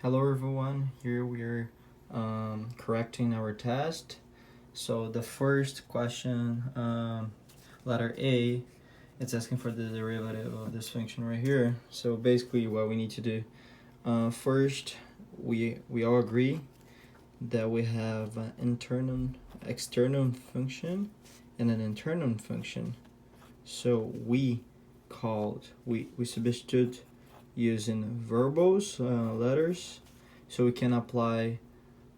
Hello everyone, here we're correcting our test. So the first question, letter A, it's asking for the derivative of this function right here. So basically what we need to do, first we all agree that we have an external function and an internal function. So we substitute using verbose letters, so we can apply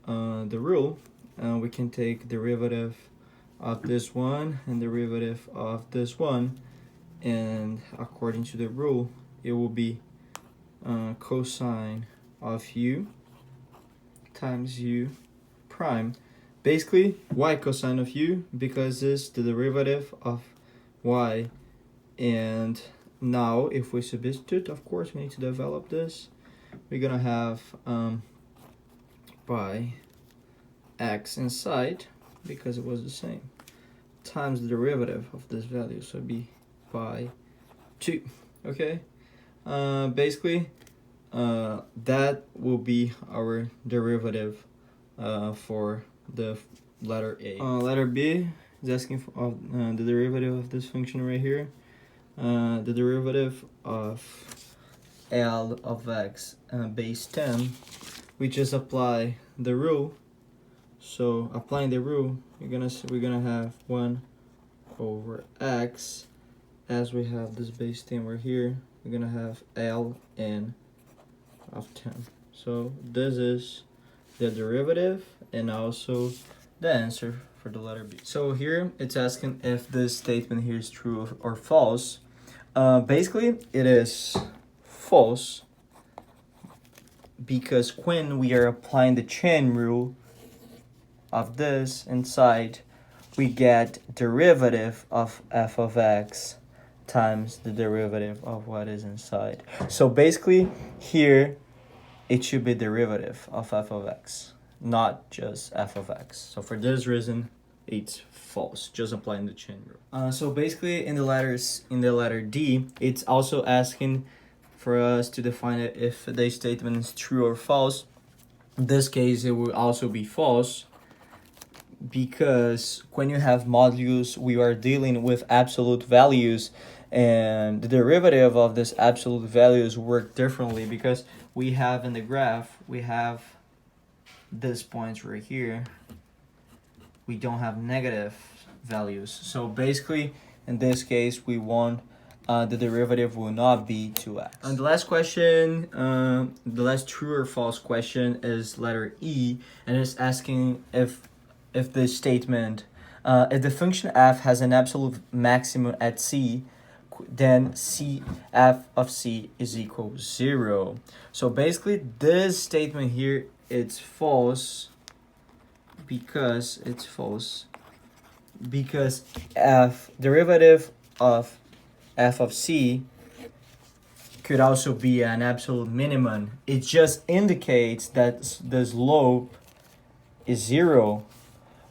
the rule. We can take derivative of this one and derivative of this one, and according to the rule it will be cosine of u times u prime. Basically, why cosine of u? Because it's the derivative of y. And now if we substitute, of course we need to develop this. We're gonna have by x inside, because it was the same, times the derivative of this value, so it'd be by 2. Okay, basically that will be our derivative for the letter A. Letter B is asking for the derivative of this function right here. The derivative of L of x base 10, we just apply the rule. So applying the rule, we're gonna have 1 over x. As we have this base 10 right here, we're gonna have Ln of 10. So this is the derivative and also the answer for the letter B. So here it's asking if this statement here is true or false. Basically it is false, because when we are applying the chain rule of this inside, we get derivative of f of x times the derivative of what is inside. So basically here it should be derivative of f of x, not just f of x. So for this reason it's false, just applying the chain rule. So basically in the letter D, it's also asking for us to define it if the statement is true or false. In this case it will also be false, because when you have modules, we are dealing with absolute values, and the derivative of this absolute values work differently, because we have in the graph, we have this points right here, we don't have negative values. So basically in this case we want the derivative will not be 2x. And the last question, the last true or false question is letter E, and it's asking if the statement, if the function f has an absolute maximum at c, then f of c is equal 0. So basically this statement here, it's false, because derivative of f of c could also be an absolute minimum. It just indicates that the slope is 0,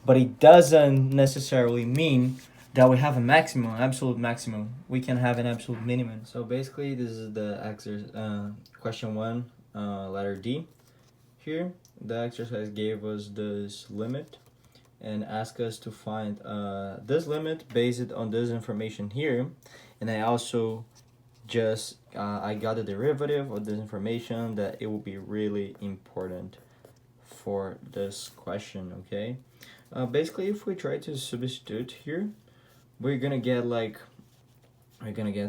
but it doesn't necessarily mean that we have a maximum, absolute maximum. We can have an absolute minimum. So basically this is the question 1, letter D. Here the exercise gave us this limit and asked us to find this limit based on this information here, and I also just I got the derivative of this information that it will be really important for this question. Okay, basically if we try to substitute here, we're gonna get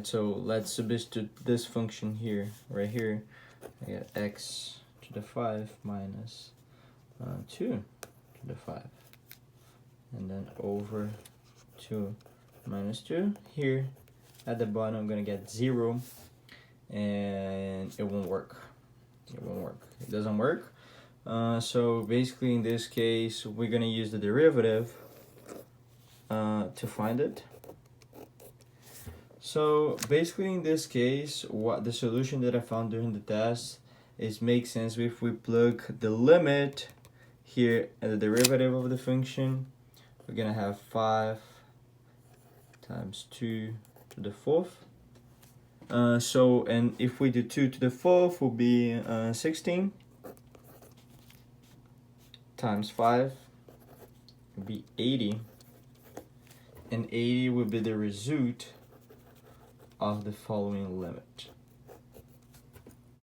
so let's substitute this function here, right here. I get x to the 5 minus 2 to the 5, and then over 2 minus 2. Here at the bottom I'm gonna get 0, and it won't work. It doesn't work. So basically in this case we're gonna use the derivative to find it. So basically in this case, what the solution that I found during the test is makes sense if we plug the limit here and the derivative of the function. We're gonna have 5 times 2 to the 4th. So and if we do 2 to the 4th will be 16. times 5 would be 80, and 80 would be the result of the following limit.